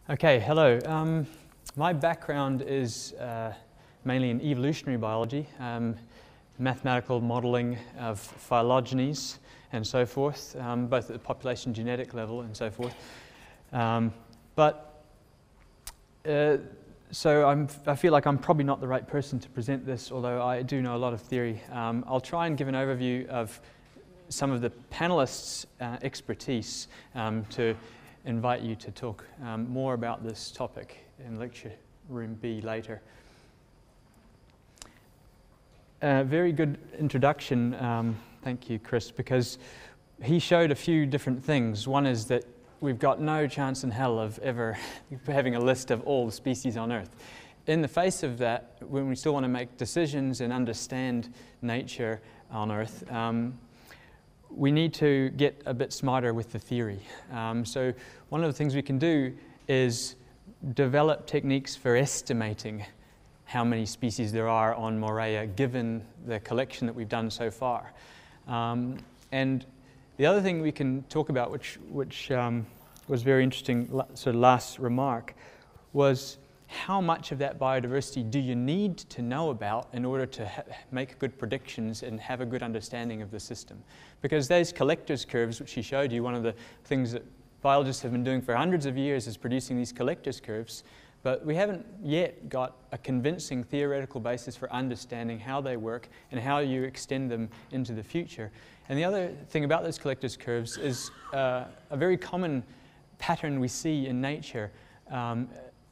Okay, hello. My background is mainly in evolutionary biology, mathematical modeling of phylogenies and so forth, both at the population genetic level and so forth. So I feel like I'm probably not the right person to present this, although I do know a lot of theory. I'll try and give an overview of some of the panelists' expertise to invite you to talk more about this topic in lecture room B later. Very good introduction, thank you, Chris, because he showed a few different things. One is that we've got no chance in hell of ever having a list of all the species on Earth. In the face of that, when we still want to make decisions and understand nature on Earth, we need to get a bit smarter with the theory. So one of the things we can do is develop techniques for estimating how many species there are on Morea given the collection that we've done so far. And the other thing we can talk about, which was very interesting, sort of last remark, was how much of that biodiversity do you need to know about in order to make good predictions and have a good understanding of the system? Because those collectors curves, which he showed you, one of the things that biologists have been doing for hundreds of years is producing these collectors curves, but we haven't yet got a convincing theoretical basis for understanding how they work and how you extend them into the future. And the other thing about those collectors curves is a very common pattern we see in nature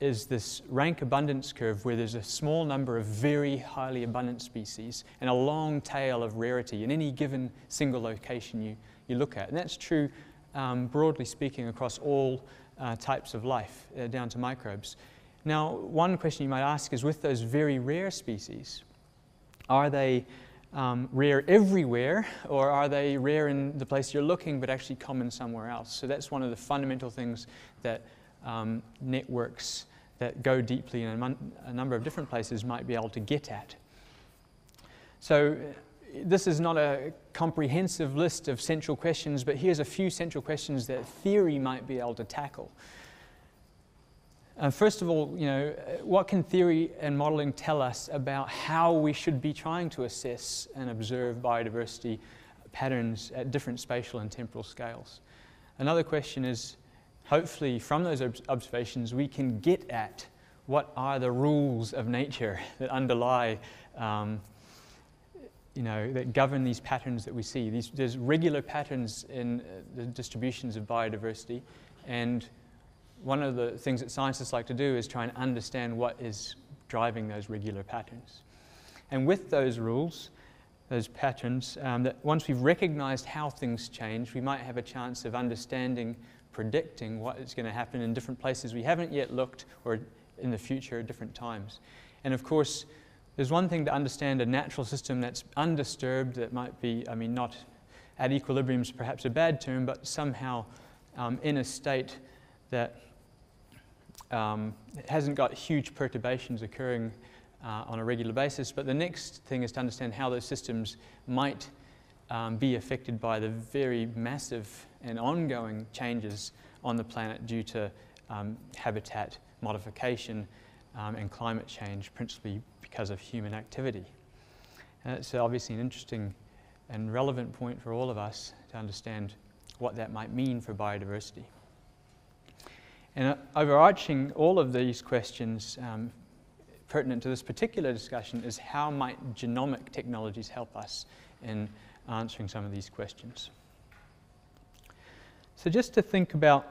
is this rank abundance curve where there's a small number of very highly abundant species and a long tail of rarity in any given single location you look at. And that's true, broadly speaking, across all types of life, down to microbes. Now, one question you might ask is, with those very rare species, are they rare everywhere, or are they rare in the place you're looking but actually common somewhere else? So that's one of the fundamental things that networks that go deeply in a number of different places might be able to get at. So this is not a comprehensive list of central questions, but here's a few central questions that theory might be able to tackle. First of all, what can theory and modeling tell us about how we should be trying to assess and observe biodiversity patterns at different spatial and temporal scales? Another question is, hopefully from those observations we can get at what are the rules of nature that underlie, that govern these patterns that we see. There's regular patterns in the distributions of biodiversity, and one of the things that scientists like to do is try and understand what is driving those regular patterns. And with those rules, those patterns, that once we've recognized how things change, we might have a chance of understanding, predicting what is going to happen in different places we haven't yet looked, or in the future at different times. And of course, there's one thing to understand a natural system that's undisturbed, that might be, not at equilibrium is perhaps a bad term, but somehow in a state that hasn't got huge perturbations occurring on a regular basis. But the next thing is to understand how those systems might be affected by the very massive and ongoing changes on the planet due to habitat modification and climate change, principally because of human activity. And that's obviously an interesting and relevant point for all of us to understand what that might mean for biodiversity. And overarching all of these questions pertinent to this particular discussion is how might genomic technologies help us in answering some of these questions. So just to think about,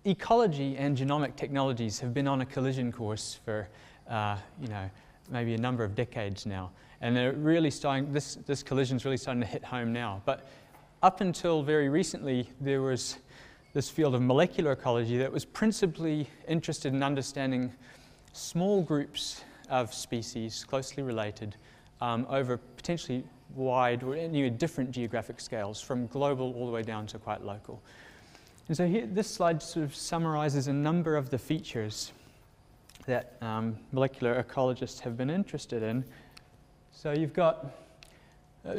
ecology and genomic technologies have been on a collision course for maybe a number of decades now, and they're really starting. This collision's really starting to hit home now. But up until very recently, there was this field of molecular ecology that was principally interested in understanding small groups of species closely related over potentially wide or different geographic scales, from global all the way down to quite local. And so here, this slide sort of summarizes a number of the features that molecular ecologists have been interested in. So you've got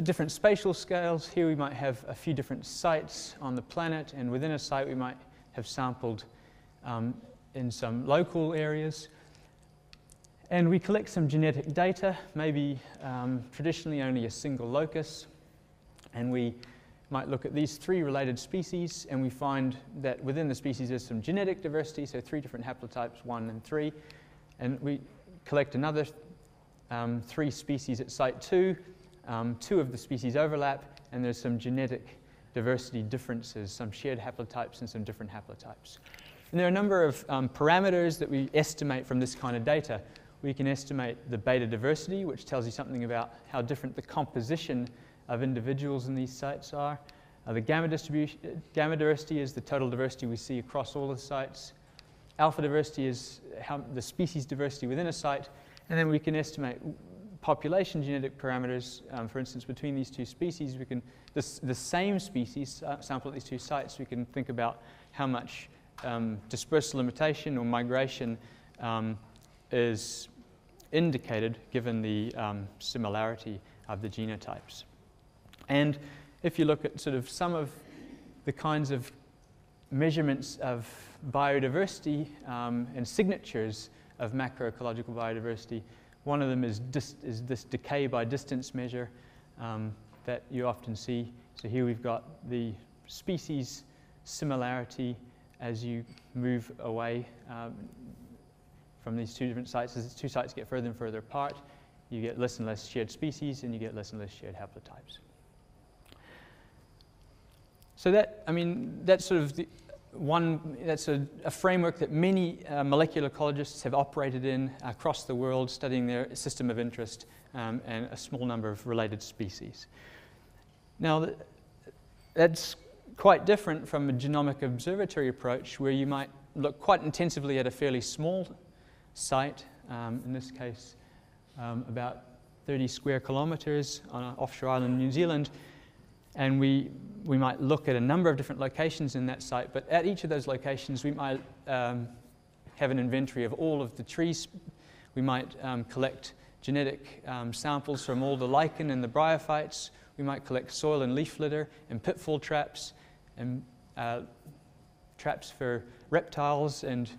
different spatial scales. Here we might have a few different sites on the planet, and within a site we might have sampled in some local areas. And we collect some genetic data, maybe traditionally only a single locus, and we might look at these 3 related species, and we find that within the species there's some genetic diversity, so 3 different haplotypes, 1 and 3, and we collect another 3 species at site 2. 2 of the species overlap, and there's some genetic diversity differences, some shared haplotypes and some different haplotypes. And there are a number of parameters that we estimate from this kind of data. We can estimate the beta diversity, which tells you something about how different the composition of individuals in these sites are. The gamma diversity is the total diversity we see across all the sites. Alpha diversity is the species diversity within a site. And then we can estimate population genetic parameters. For instance, between these 2 species, we can, the same species sample at these 2 sites, we can think about how much dispersal limitation or migration is indicated given the similarity of the genotypes. And if you look at sort of some of the kinds of measurements of biodiversity and signatures of macroecological biodiversity, one of them is this decay by distance measure that you often see. So here we've got the species similarity as you move away from these 2 different sites. As the 2 sites get further and further apart, you get less and less shared species, and you get less and less shared haplotypes. So that's sort of that's a framework that many molecular ecologists have operated in across the world, studying their system of interest and a small number of related species. Now, that's quite different from a genomic observatory approach, where you might look quite intensively at a fairly small site, in this case about 30 square kilometers on an offshore island in New Zealand. And we might look at a number of different locations in that site, but at each of those locations we might have an inventory of all of the trees. We might collect genetic samples from all the lichen and the bryophytes. We might collect soil and leaf litter and pitfall traps and traps for reptiles and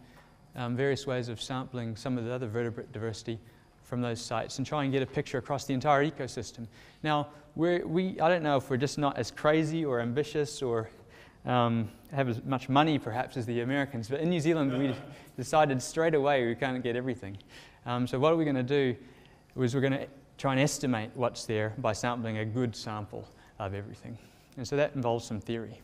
various ways of sampling some of the other vertebrate diversity from those sites and try and get a picture across the entire ecosystem. Now, I don't know if we're just not as crazy or ambitious or have as much money perhaps as the Americans, but in New Zealand we decided straight away we can't get everything. So what we're going to do is we're going to try and estimate what's there by sampling a good sample of everything. And so that involves some theory.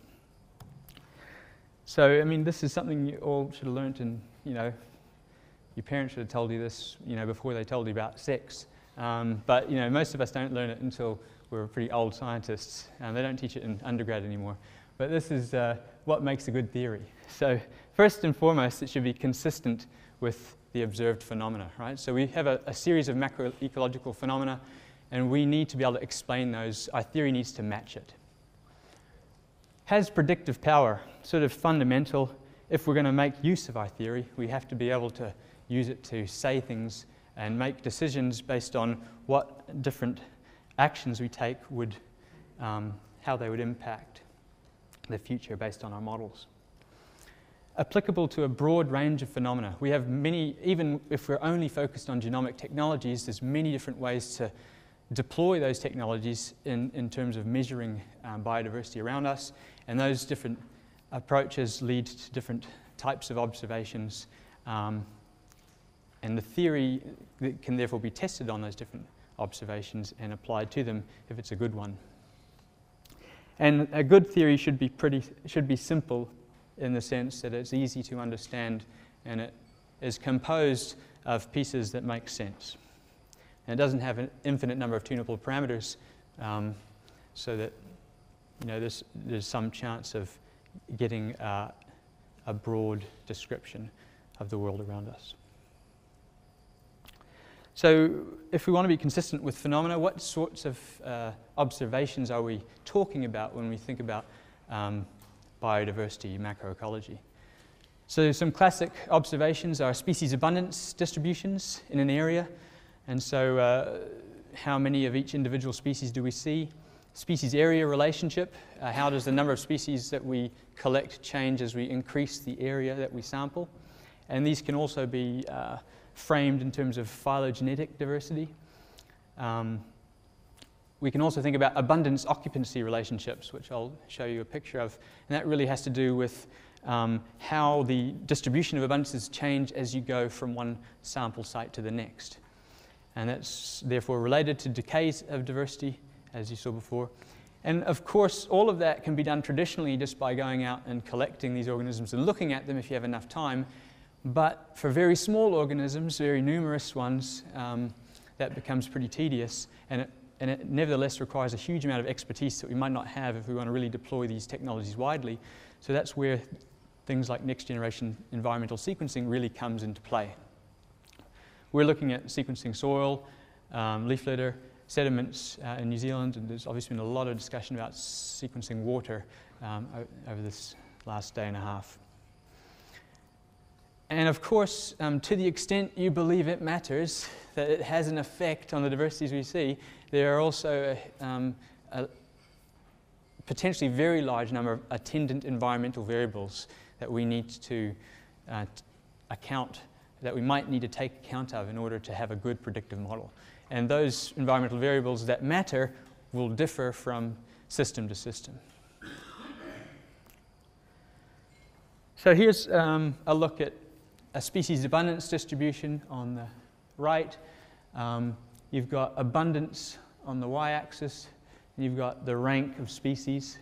So, I mean, this is something you all should have learned, and, your parents should have told you this, before they told you about sex. But, most of us don't learn it until we're pretty old scientists. They don't teach it in undergrad anymore. But this is what makes a good theory. So, first and foremost, it should be consistent with the observed phenomena, right? So we have a series of macroecological phenomena, and we need to be able to explain those. Our theory needs to match it. Has predictive power, sort of fundamental. If we're going to make use of our theory, we have to be able to use it to say things and make decisions based on what different actions we take would, how they would impact the future based on our models. Applicable to a broad range of phenomena. We have many, even if we're only focused on genomic technologies, there's many different ways to deploy those technologies in terms of measuring biodiversity around us, and those different approaches lead to different types of observations, and the theory can therefore be tested on those different observations and applied to them if it's a good one. And a good theory should be simple in the sense that it's easy to understand and it is composed of pieces that make sense. And it doesn't have an infinite number of tunable parameters, so that there's some chance of getting a broad description of the world around us. So if we want to be consistent with phenomena, what sorts of observations are we talking about when we think about biodiversity, macroecology? So some classic observations are species abundance distributions in an area. And so how many of each individual species do we see? Species area relationship, how does the number of species that we collect change as we increase the area that we sample? And these can also be framed in terms of phylogenetic diversity. We can also think about abundance-occupancy relationships, which I'll show you a picture of. And that really has to do with how the distribution of abundances change as you go from one sample site to the next. And that's therefore related to decays of diversity, as you saw before. And of course, all of that can be done traditionally just by going out and collecting these organisms and looking at them if you have enough time. But for very small organisms, very numerous ones, that becomes pretty tedious. And it nevertheless requires a huge amount of expertise that we might not have if we want to really deploy these technologies widely. So that's where things like next generation environmental sequencing really comes into play. We're looking at sequencing soil, leaf litter, sediments in New Zealand, and there's obviously been a lot of discussion about sequencing water over this last day and a half. And of course, to the extent you believe it matters, that it has an effect on the diversities we see, there are also a potentially very large number of attendant environmental variables that we need to that we might need to take account of in order to have a good predictive model. And those environmental variables that matter will differ from system to system. So here's a look at a species abundance distribution on the right. You've got abundance on the y-axis, and you've got the rank of species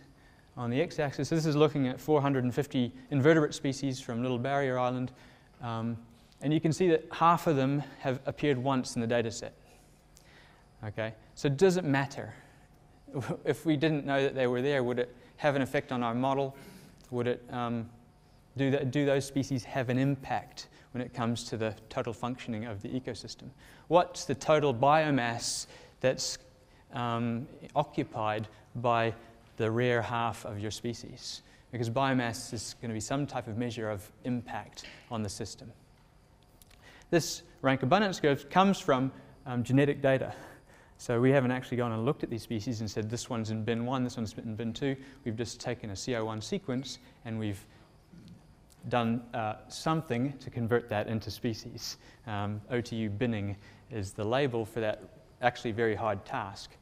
on the x-axis. So this is looking at 450 invertebrate species from Little Barrier Island. And you can see that half of them have appeared once in the data set. Okay, so does it matter? If we didn't know that they were there, would it have an effect on our model? Would it, do those species have an impact when it comes to the total functioning of the ecosystem? What's the total biomass that's occupied by the rare half of your species? Because biomass is going to be some type of measure of impact on the system. This rank abundance curve comes from genetic data. So we haven't actually gone and looked at these species and said this one's in bin 1, this one's in bin 2. We've just taken a CO1 sequence and we've done something to convert that into species. OTU binning is the label for that actually very hard task.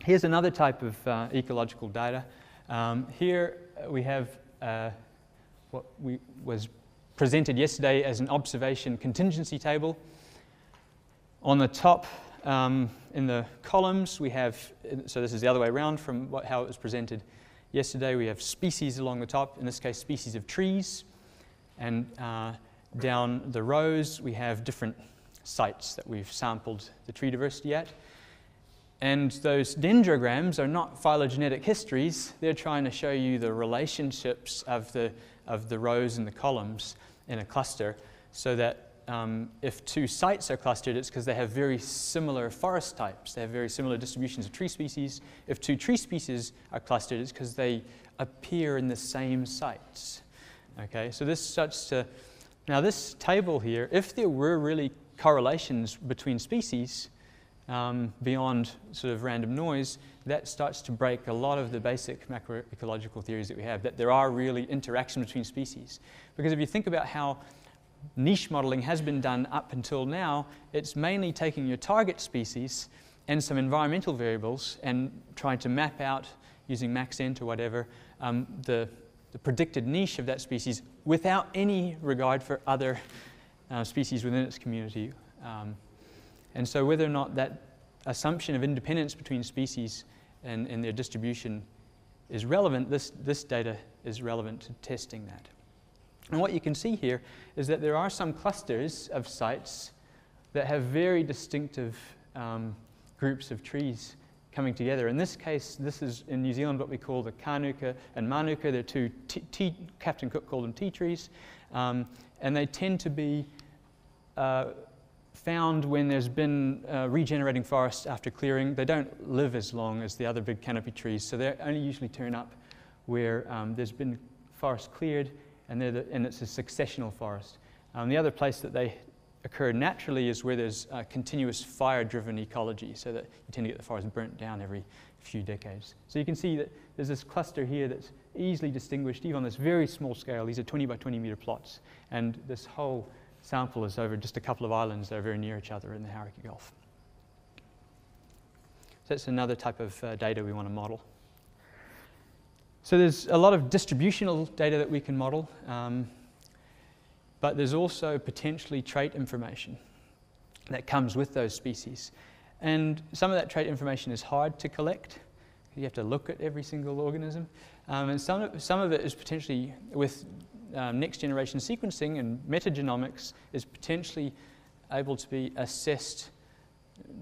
Here's another type of ecological data. Here we have what was presented yesterday as an observation contingency table. On the top, in the columns, we have, so this is the other way around from how it was presented yesterday. We have species along the top, in this case species of trees, and down the rows we have different sites that we've sampled the tree diversity at. And those dendrograms are not phylogenetic histories. They're trying to show you the relationships of the rows and the columns in a cluster, so that if two sites are clustered, it's because they have very similar forest types. They have very similar distributions of tree species. If two tree species are clustered, it's because they appear in the same sites. Okay, so this starts to, now this table here, if there were really correlations between species, beyond sort of random noise, that starts to break a lot of the basic macroecological theories that we have, that there are really interactions between species. Because if you think about how niche modeling has been done up until now, it's mainly taking your target species and some environmental variables and trying to map out, using maxent or whatever, the predicted niche of that species without any regard for other species within its community. And so whether or not that assumption of independence between species and their distribution is relevant, this data is relevant to testing that. And what you can see here is that there are some clusters of sites that have very distinctive groups of trees coming together. In this case, this is in New Zealand what we call the Kānuka and Mānuka. They're two Captain Cook called them tea trees. And they tend to be found when there's been regenerating forests after clearing. They don't live as long as the other big canopy trees, so they only usually turn up where there's been forest cleared, and it's a successional forest. The other place that they occur naturally is where there's continuous fire-driven ecology, so that you tend to get the forest burnt down every few decades. So you can see that there's this cluster here that's easily distinguished, even on this very small scale. These are 20 by 20 meter plots, and this whole sample is over just a couple of islands that are very near each other in the Hauraki Gulf. So that's another type of data we want to model. So there's a lot of distributional data that we can model, but there's also potentially trait information that comes with those species. And some of that trait information is hard to collect. You have to look at every single organism. And some of it is potentially, with next generation sequencing and metagenomics, is potentially able to be assessed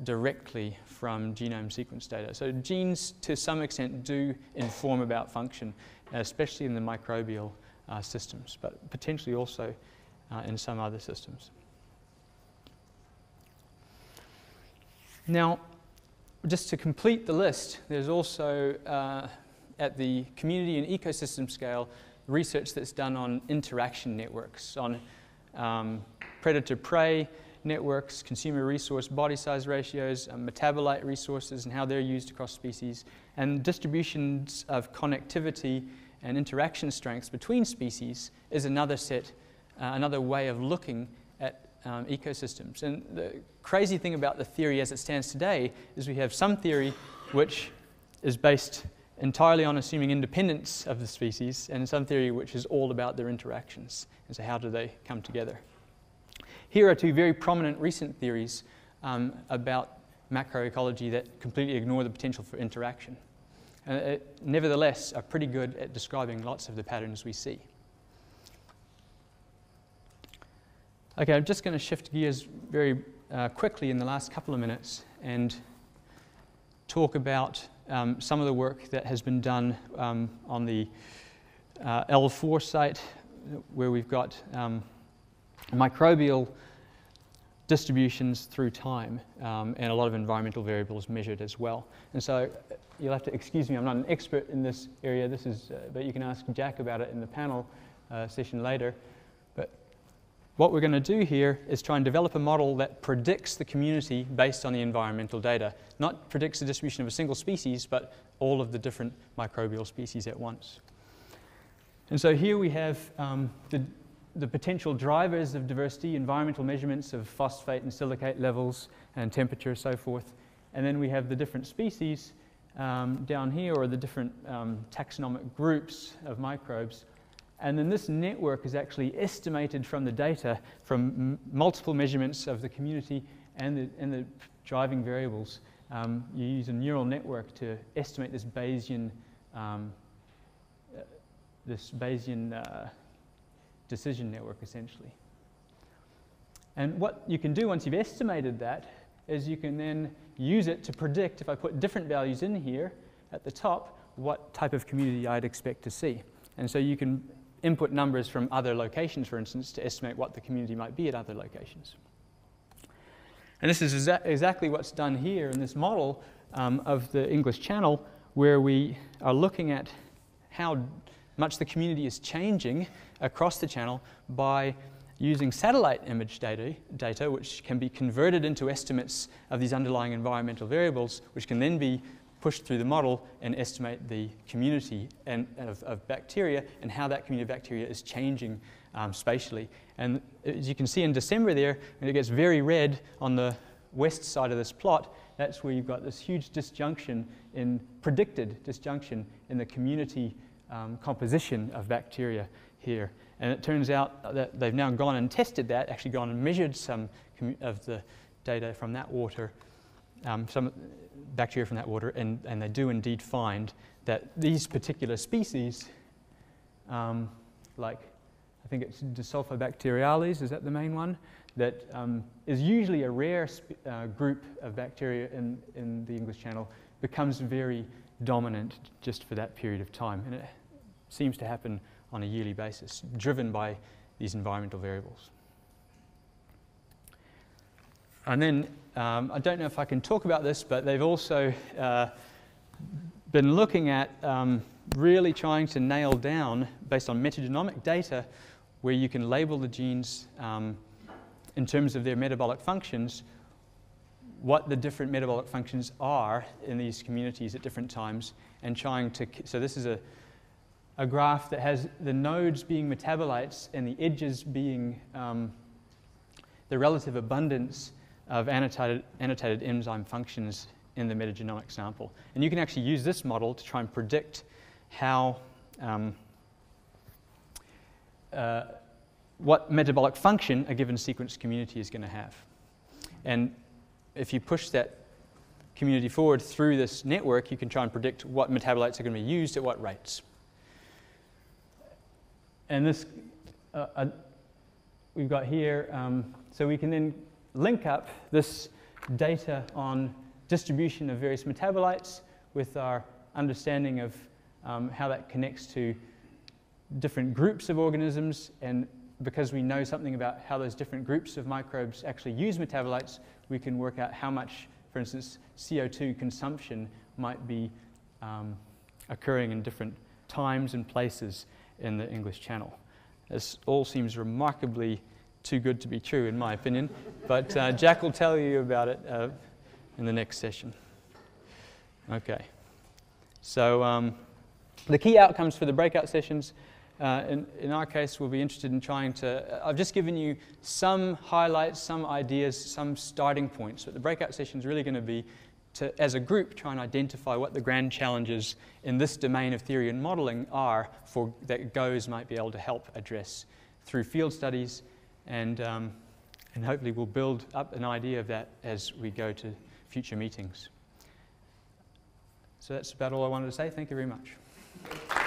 directly from genome sequence data. So genes, to some extent, do inform about function, especially in the microbial systems, but potentially also in some other systems. Now, just to complete the list, there's also, at the community and ecosystem scale, research that's done on interaction networks, on predator-prey networks, consumer resource body size ratios, metabolite resources and how they're used across species, and distributions of connectivity and interaction strengths between species is another way of looking at ecosystems. And the crazy thing about the theory as it stands today is we have some theory which is based entirely on assuming independence of the species, and some theory which is all about their interactions. And so how do they come together? Here are two very prominent recent theories about macroecology that completely ignore the potential for interaction. Nevertheless, are pretty good at describing lots of the patterns we see. Okay, I'm just going to shift gears very quickly in the last couple of minutes and talk about some of the work that has been done on the L4 site, where we've got microbial distributions through time and a lot of environmental variables measured as well. And so you'll have to excuse me, I'm not an expert in this area. This is, but you can ask Jack about it in the panel session later. But what we're going to do here is try and develop a model that predicts the community based on the environmental data. Not predicts the distribution of a single species, but all of the different microbial species at once. And so here we have the potential drivers of diversity, environmental measurements of phosphate and silicate levels and temperature, so forth. And then we have the different species down here, or the different taxonomic groups of microbes. And then this network is actually estimated from the data from multiple measurements of the community and the driving variables. You use a neural network to estimate this Bayesian decision network, essentially. And what you can do once you've estimated that is you can then use it to predict, if I put different values in here at the top, what type of community I'd expect to see. And so you can input numbers from other locations, for instance, to estimate what the community might be at other locations. And this is exactly what's done here in this model of the English Channel, where we are looking at how much the community is changing across the channel by using satellite image data, which can be converted into estimates of these underlying environmental variables, which can then be pushed through the model and estimate the community of bacteria and how that community of bacteria is changing spatially. And as you can see in December there, when it gets very red on the west side of this plot, that's where you've got this huge predicted disjunction in the community composition of bacteria here. And it turns out that they've now gone and tested that, actually gone and measured some of the data from that water, some bacteria from that water, and they do indeed find that these particular species, like I think it's Desulfobacteriales, is that the main one? That is usually a rare group of bacteria in the English Channel, becomes very dominant just for that period of time. And it seems to happen on a yearly basis, driven by these environmental variables. And then, I don't know if I can talk about this, but they've also been looking at really trying to nail down, based on metagenomic data, where you can label the genes in terms of their metabolic functions, what the different metabolic functions are in these communities at different times, and trying to, so this is a graph that has the nodes being metabolites and the edges being the relative abundance of annotated enzyme functions in the metagenomic sample. And you can actually use this model to try and predict how what metabolic function a given sequence community is going to have. And if you push that community forward through this network, you can try and predict what metabolites are going to be used at what rates. And this, we've got here, so we can then link up this data on distribution of various metabolites with our understanding of how that connects to different groups of organisms, and because we know something about how those different groups of microbes actually use metabolites, we can work out how much, for instance, CO2 consumption might be occurring in different times and places in the English Channel. This all seems remarkably too good to be true, in my opinion, but Jack will tell you about it in the next session. Okay, so the key outcomes for the breakout sessions, in our case, we'll be interested in trying to, I've just given you some highlights, some ideas, some starting points, but the breakout session is really going to be to, as a group, try and identify what the grand challenges in this domain of theory and modeling are for that GOES might be able to help address through field studies, and hopefully we'll build up an idea of that as we go to future meetings. So that's about all I wanted to say. Thank you very much.